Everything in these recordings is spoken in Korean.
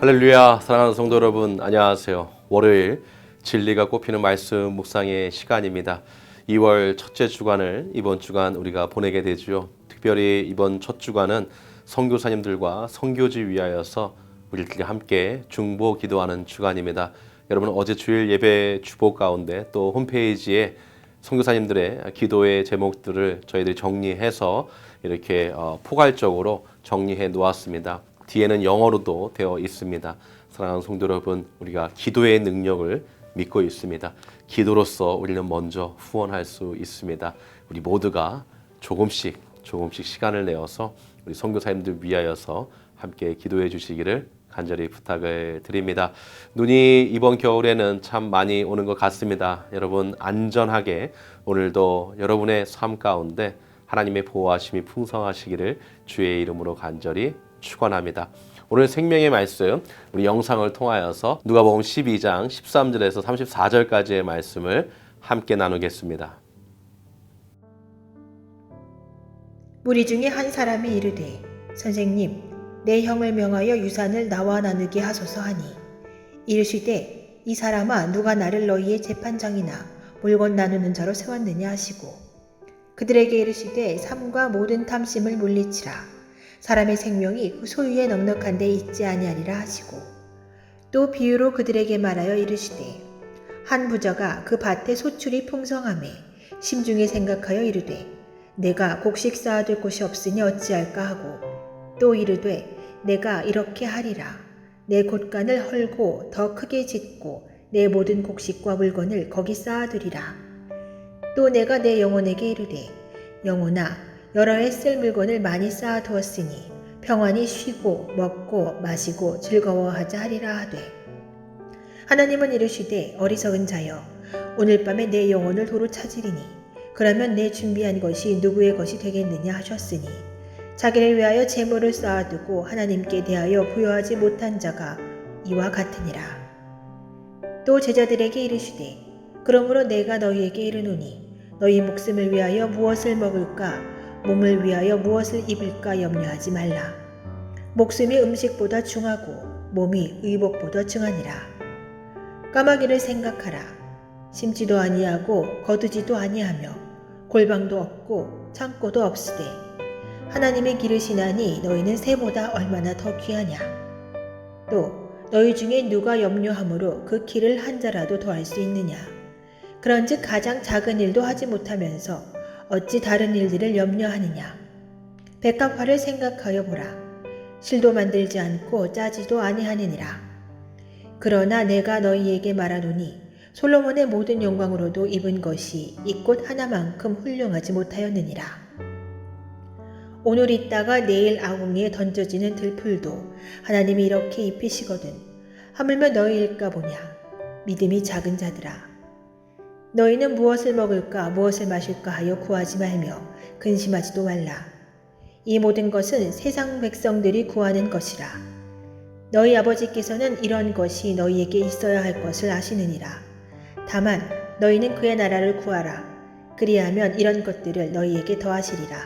할렐루야, 사랑하는 성도 여러분, 안녕하세요. 월요일 진리가 꼽히는 말씀 묵상의 시간입니다. 2월 첫째 주간을 이번 주간 우리가 보내게 되죠. 특별히 이번 첫 주간은 선교사님들과 선교지 위하여서 우리들이 함께 중보 기도하는 주간입니다. 여러분 어제 주일 예배 주보 가운데 또 홈페이지에 선교사님들의 기도의 제목들을 저희들이 정리해서 이렇게 포괄적으로 정리해 놓았습니다. 뒤에는 영어로도 되어 있습니다. 사랑하는 성도 여러분, 우리가 기도의 능력을 믿고 있습니다. 기도로서 우리는 먼저 후원할 수 있습니다. 우리 모두가 조금씩 시간을 내어서 우리 선교사님들 위하여서 함께 기도해 주시기를 간절히 부탁을 드립니다. 눈이 이번 겨울에는 참 많이 오는 것 같습니다. 여러분 안전하게 오늘도 여러분의 삶 가운데 하나님의 보호하심이 풍성하시기를 주의 이름으로 간절히 축원합니다. 오늘 생명의 말씀 우리 영상을 통하여서 누가복음 12장 13절에서 34절까지의 말씀을 함께 나누겠습니다. 무리 중에 한 사람이 이르되 선생님 내 형을 명하여 유산을 나와 나누게 하소서 하니 이르시되 이 사람아 누가 나를 너희의 재판장이나 물건 나누는 자로 세웠느냐 하시고 그들에게 이르시되 삶과 모든 탐심을 물리치라 사람의 생명이 그 소유에 넉넉한 데 있지 아니하리라 하시고 또 비유로 그들에게 말하여 이르시되 한 부자가 그 밭에 소출이 풍성하매 심중에 생각하여 이르되 내가 곡식 쌓아둘 곳이 없으니 어찌할까 하고 또 이르되 내가 이렇게 하리라 내 곳간을 헐고 더 크게 짓고 내 모든 곡식과 물건을 거기 쌓아두리라 또 내가 내 영혼에게 이르되 영혼아 여러 해 쓸 물건을 많이 쌓아두었으니 평안히 쉬고 먹고 마시고 즐거워하자 하리라 하되 하나님은 이르시되 어리석은 자여 오늘 밤에 내 영혼을 도로 찾으리니 그러면 내 준비한 것이 누구의 것이 되겠느냐 하셨으니 자기를 위하여 재물을 쌓아두고 하나님께 대하여 부여하지 못한 자가 이와 같으니라. 또 제자들에게 이르시되 그러므로 내가 너희에게 이르노니 너희 목숨을 위하여 무엇을 먹을까 몸을 위하여 무엇을 입을까 염려하지 말라. 목숨이 음식보다 중하고 몸이 의복보다 중하니라. 까마귀를 생각하라. 심지도 아니하고 거두지도 아니하며 골방도 없고 창고도 없으되 하나님의 기르시나니 너희는 새보다 얼마나 더 귀하냐. 또 너희 중에 누가 염려함으로 그 키를 한 자라도 더할 수 있느냐. 그런즉 가장 작은 일도 하지 못하면서 어찌 다른 일들을 염려하느냐. 백합화를 생각하여 보라. 실도 만들지 않고 짜지도 아니하느니라. 그러나 내가 너희에게 말하노니 솔로몬의 모든 영광으로도 입은 것이 이 꽃 하나만큼 훌륭하지 못하였느니라. 오늘 있다가 내일 아궁이에 던져지는 들풀도 하나님이 이렇게 입히시거든 하물며 너희일까 보냐. 믿음이 작은 자들아. 너희는 무엇을 먹을까 무엇을 마실까 하여 구하지 말며 근심하지도 말라. 이 모든 것은 세상 백성들이 구하는 것이라. 너희 아버지께서는 이런 것이 너희에게 있어야 할 것을 아시느니라. 다만 너희는 그의 나라를 구하라. 그리하면 이런 것들을 너희에게 더하시리라.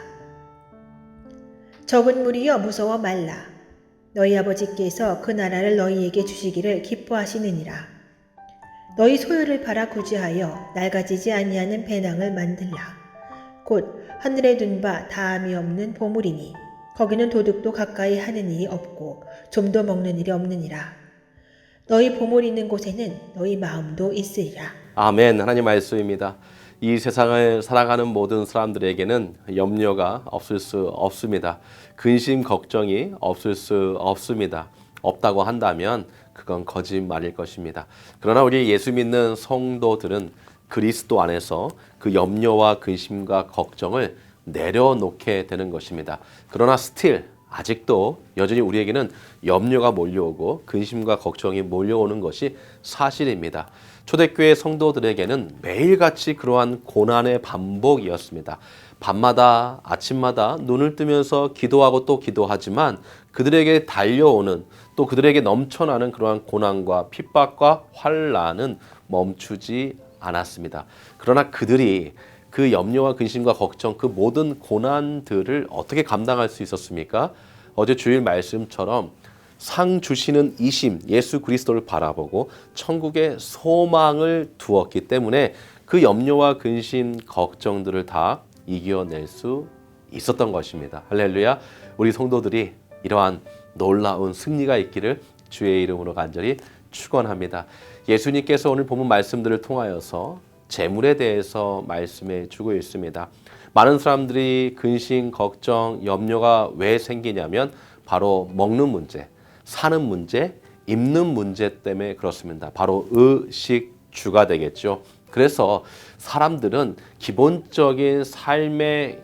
적은 무리여 무서워 말라. 너희 아버지께서 그 나라를 너희에게 주시기를 기뻐하시느니라. 너희 소유를 팔아 구제하여 낡아지지 아니하는 배낭을 만들라. 곧 하늘에 둔 바 다함이 없는 보물이니 거기는 도둑도 가까이 하는 일이 없고 좀도 먹는 일이 없느니라. 너희 보물 있는 곳에는 너희 마음도 있으리라. 아멘. 하나님 말씀입니다. 이 세상을 살아가는 모든 사람들에게는 염려가 없을 수 없습니다. 근심 걱정이 없을 수 없습니다. 없다고 한다면 그건 거짓말일 것입니다. 그러나 우리 예수 믿는 성도들은 그리스도 안에서 그 염려와 근심과 걱정을 내려놓게 되는 것입니다. 그러나 아직도 여전히 우리에게는 염려가 몰려오고 근심과 걱정이 몰려오는 것이 사실입니다. 초대교회 성도들에게는 매일같이 그러한 고난의 반복이었습니다. 밤마다 아침마다 눈을 뜨면서 기도하고 또 기도하지만 그들에게 달려오는 또 그들에게 넘쳐나는 그러한 고난과 핍박과 환난은 멈추지 않았습니다. 그러나 그들이 그 염려와 근심과 걱정 그 모든 고난들을 어떻게 감당할 수 있었습니까? 어제 주일 말씀처럼 상 주시는 이심 예수 그리스도를 바라보고 천국의 소망을 두었기 때문에 그 염려와 근심, 걱정들을 다 이겨낼 수 있었던 것입니다. 할렐루야. 우리 성도들이 이러한 놀라운 승리가 있기를 주의 이름으로 간절히 축원합니다. 예수님께서 오늘 본문 말씀들을 통하여서 재물에 대해서 말씀해 주고 있습니다. 많은 사람들이 근심, 걱정, 염려가 왜 생기냐면 바로 먹는 문제, 사는 문제, 입는 문제 때문에 그렇습니다. 바로 의식주가 되겠죠. 그래서 사람들은 기본적인 삶의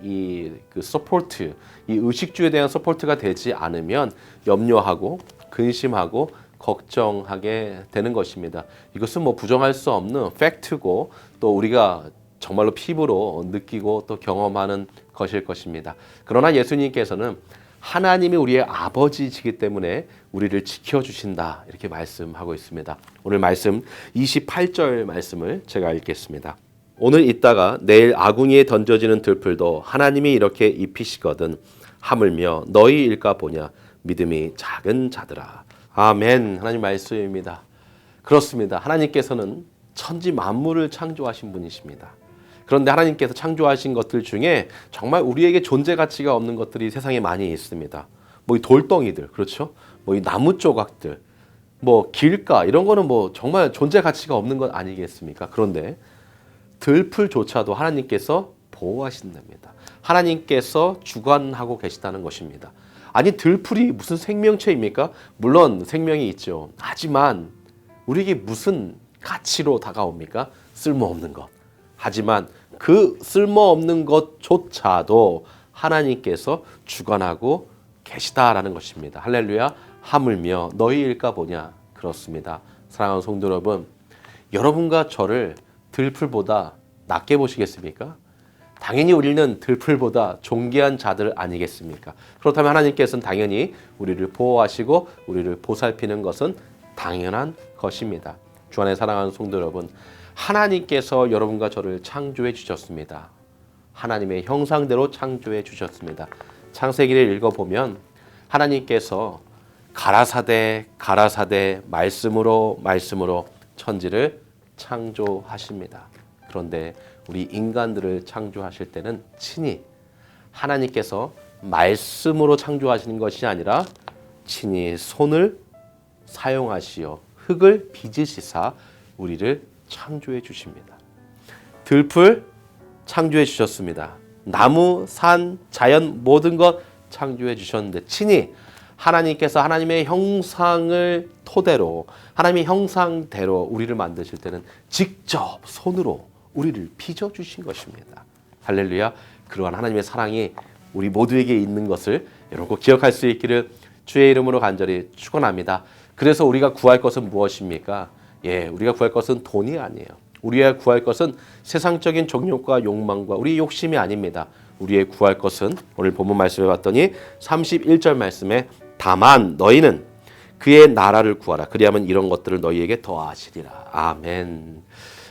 그 서포트, 이 의식주에 대한 서포트가 되지 않으면 염려하고 근심하고 걱정하게 되는 것입니다. 이것은 뭐 부정할 수 없는 팩트고 또 우리가 정말로 피부로 느끼고 또 경험하는 것일 것입니다. 그러나 예수님께서는 하나님이 우리의 아버지이시기 때문에 우리를 지켜주신다 이렇게 말씀하고 있습니다. 오늘 말씀 28절 말씀을 제가 읽겠습니다. 오늘 있다가 내일 아궁이에 던져지는 들풀도 하나님이 이렇게 입히시거든 하물며 너희 일까 보냐 믿음이 작은 자들아. 아멘. 하나님 말씀입니다. 그렇습니다. 하나님께서는 천지 만물을 창조하신 분이십니다. 그런데 하나님께서 창조하신 것들 중에 정말 우리에게 존재 가치가 없는 것들이 세상에 많이 있습니다. 뭐 이 돌덩이들, 그렇죠? 뭐 이 나무 조각들, 뭐 길가 이런 거는 뭐 정말 존재 가치가 없는 것 아니겠습니까? 그런데 들풀조차도 하나님께서 보호하신답니다. 하나님께서 주관하고 계시다는 것입니다. 아니 들풀이 무슨 생명체입니까? 물론 생명이 있죠. 하지만 우리에게 무슨 가치로 다가옵니까? 쓸모없는 것. 하지만 그 쓸모없는 것조차도 하나님께서 주관하고 계시다라는 것입니다. 할렐루야. 하물며 너희 일까 보냐. 그렇습니다. 사랑하는 성도 여러분, 여러분과 저를 들풀보다 낮게 보시겠습니까? 당연히 우리는 들풀보다 존귀한 자들 아니겠습니까? 그렇다면 하나님께서는 당연히 우리를 보호하시고 우리를 보살피는 것은 당연한 것입니다. 주 안에 사랑하는 성도 여러분, 하나님께서 여러분과 저를 창조해 주셨습니다. 하나님의 형상대로 창조해 주셨습니다. 창세기를 읽어보면 하나님께서 가라사대 말씀으로 천지를 창조하십니다. 그런데 우리 인간들을 창조하실 때는 친히 하나님께서 말씀으로 창조하시는 것이 아니라 친히 손을 사용하시어 흙을 빚으시사 우리를 창조해 주십니다. 들풀 창조해 주셨습니다. 나무, 산, 자연 모든 것 창조해 주셨는데 친히 하나님께서 하나님의 형상을 토대로 하나님의 형상대로 우리를 만드실 때는 직접 손으로 우리를 빚어 주신 것입니다. 할렐루야. 그러한 하나님의 사랑이 우리 모두에게 있는 것을 여러분 꼭 기억할 수 있기를 주의 이름으로 간절히 축원합니다. 그래서 우리가 구할 것은 무엇입니까? 우리가 구할 것은 돈이 아니에요. 우리가 구할 것은 세상적인 정욕과 욕망과 우리의 욕심이 아닙니다. 우리의 구할 것은 오늘 본문 말씀을 봤더니 31절 말씀에 다만 너희는 그의 나라를 구하라. 그리하면 이런 것들을 너희에게 더하시리라. 아멘.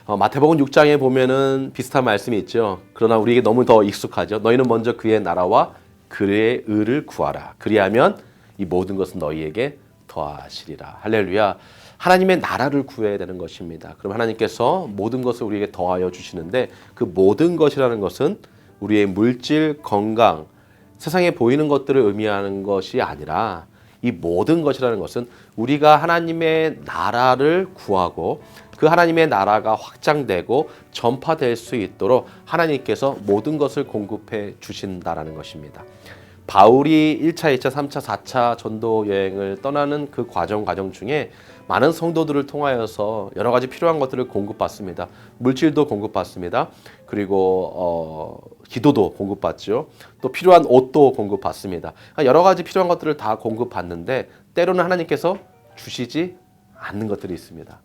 마태복음 6장에 보면은 비슷한 말씀이 있죠. 그러나 우리에게 너무 더 익숙하죠. 너희는 먼저 그의 나라와 그의 의를 구하라. 그리하면 이 모든 것은 너희에게 더하시리라. 할렐루야. 하나님의 나라를 구해야 되는 것입니다. 그럼 하나님께서 모든 것을 우리에게 더하여 주시는데 그 모든 것이라는 것은 우리의 물질, 건강, 세상에 보이는 것들을 의미하는 것이 아니라 이 모든 것이라는 것은 우리가 하나님의 나라를 구하고 그 하나님의 나라가 확장되고 전파될 수 있도록 하나님께서 모든 것을 공급해 주신다라는 것입니다. 바울이 1차, 2차, 3차, 4차 전도 여행을 떠나는 그 과정 중에 많은 성도들을 통하여서 여러 가지 필요한 것들을 공급받습니다. 물질도 공급받습니다. 그리고 기도도 공급받죠. 또 필요한 옷도 공급받습니다. 여러 가지 필요한 것들을 다 공급받는데 때로는 하나님께서 주시지 않는 것들이 있습니다.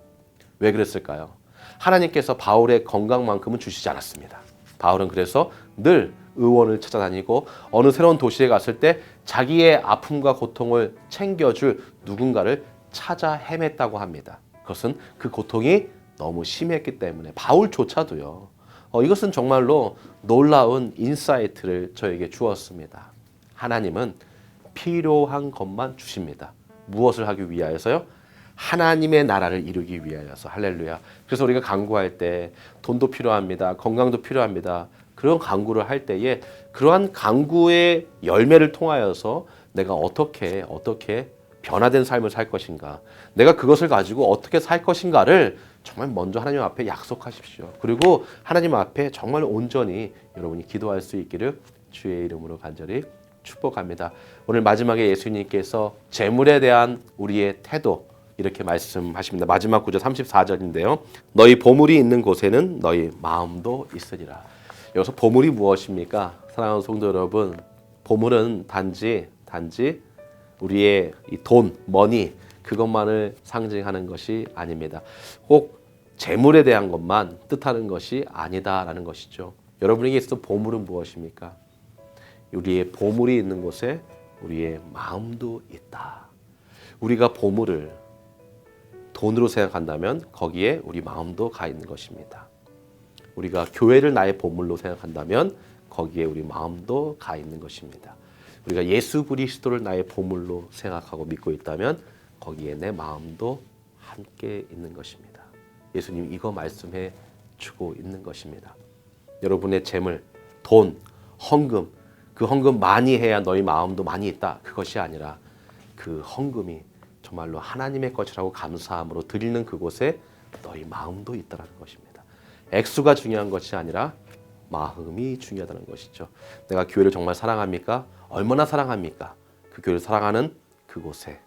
왜 그랬을까요? 하나님께서 바울의 건강만큼은 주시지 않았습니다. 바울은 그래서 늘 의원을 찾아다니고 어느 새로운 도시에 갔을 때 자기의 아픔과 고통을 챙겨줄 누군가를 찾아 헤맸다고 합니다. 그것은 그 고통이 너무 심했기 때문에 바울조차도요. 이것은 정말로 놀라운 인사이트를 저에게 주었습니다. 하나님은 필요한 것만 주십니다. 무엇을 하기 위하여서요? 하나님의 나라를 이루기 위하여서. 할렐루야. 그래서 우리가 간구할 때 돈도 필요합니다. 건강도 필요합니다. 그런 간구를 할 때에 그러한 간구의 열매를 통하여서 내가 어떻게 변화된 삶을 살 것인가, 내가 그것을 가지고 어떻게 살 것인가를 정말 먼저 하나님 앞에 약속하십시오. 그리고 하나님 앞에 정말 온전히 여러분이 기도할 수 있기를 주의 이름으로 간절히 축복합니다. 오늘 마지막에 예수님께서 재물에 대한 우리의 태도 이렇게 말씀하십니다. 마지막 구절 34절인데요. 너희 보물이 있는 곳에는 너희 마음도 있으리라. 여기서 보물이 무엇입니까? 사랑하는 성도 여러분, 보물은 단지 우리의 이 돈, 머니 그것만을 상징하는 것이 아닙니다. 꼭 재물에 대한 것만 뜻하는 것이 아니다라는 것이죠. 여러분에게 있어서 보물은 무엇입니까? 우리의 보물이 있는 곳에 우리의 마음도 있다. 우리가 보물을 돈으로 생각한다면 거기에 우리 마음도 가 있는 것입니다. 우리가 교회를 나의 보물로 생각한다면 거기에 우리 마음도 가 있는 것입니다. 우리가 예수 그리스도를 나의 보물로 생각하고 믿고 있다면 거기에 내 마음도 함께 있는 것입니다. 예수님 이거 말씀해 주고 있는 것입니다. 여러분의 재물, 돈, 헌금, 그 헌금 많이 해야 너희 마음도 많이 있다. 그것이 아니라 그 헌금이 정말로 하나님의 것이라고 감사함으로 드리는 그곳에 너희 마음도 있다는 것입니다. 액수가 중요한 것이 아니라 마음이 중요하다는 것이죠. 내가 교회를 정말 사랑합니까? 얼마나 사랑합니까? 그 교회를 사랑하는 그곳에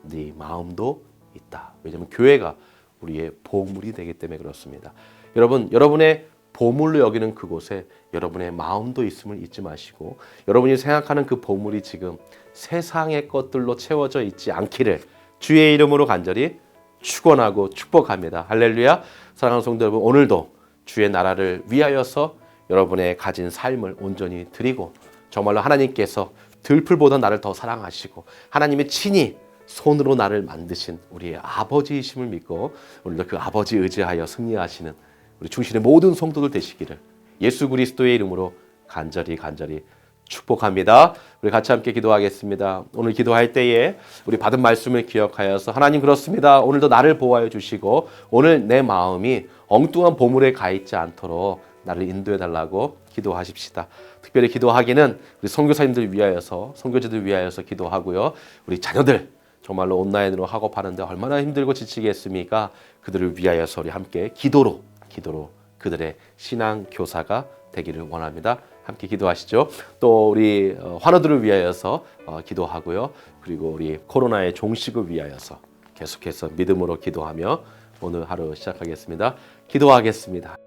네 마음도 있다. 왜냐하면 교회가 우리의 보물이 되기 때문에 그렇습니다. 여러분, 여러분의 보물로 여기는 그곳에 여러분의 마음도 있음을 잊지 마시고 여러분이 생각하는 그 보물이 지금 세상의 것들로 채워져 있지 않기를 주의 이름으로 간절히 축원하고 축복합니다. 할렐루야. 사랑하는 성도 여러분, 오늘도 주의 나라를 위하여서 여러분의 가진 삶을 온전히 드리고 정말로 하나님께서 들풀보다 나를 더 사랑하시고 하나님의 친히 손으로 나를 만드신 우리의 아버지이심을 믿고 오늘도 그 아버지 의지하여 승리하시는 우리 충실의 모든 성도들 되시기를 예수 그리스도의 이름으로 간절히 축복합니다. 우리 같이 함께 기도하겠습니다. 오늘 기도할 때에 우리 받은 말씀을 기억하여서 하나님 그렇습니다. 오늘도 나를 보호하여 주시고 오늘 내 마음이 엉뚱한 보물에 가 있지 않도록 나를 인도해 달라고 기도하십시다. 특별히 기도하기는 우리 선교사님들 위하여서 선교지들 위하여서 기도하고요. 우리 자녀들 정말로 온라인으로 학업하는데 얼마나 힘들고 지치겠습니까? 그들을 위하여서 우리 함께 기도로 그들의 신앙 교사가 되기를 원합니다. 함께 기도하시죠. 또 우리 환우들을 위하여서 기도하고요. 그리고 우리 코로나의 종식을 위하여서 계속해서 믿음으로 기도하며 오늘 하루 시작하겠습니다. 기도하겠습니다.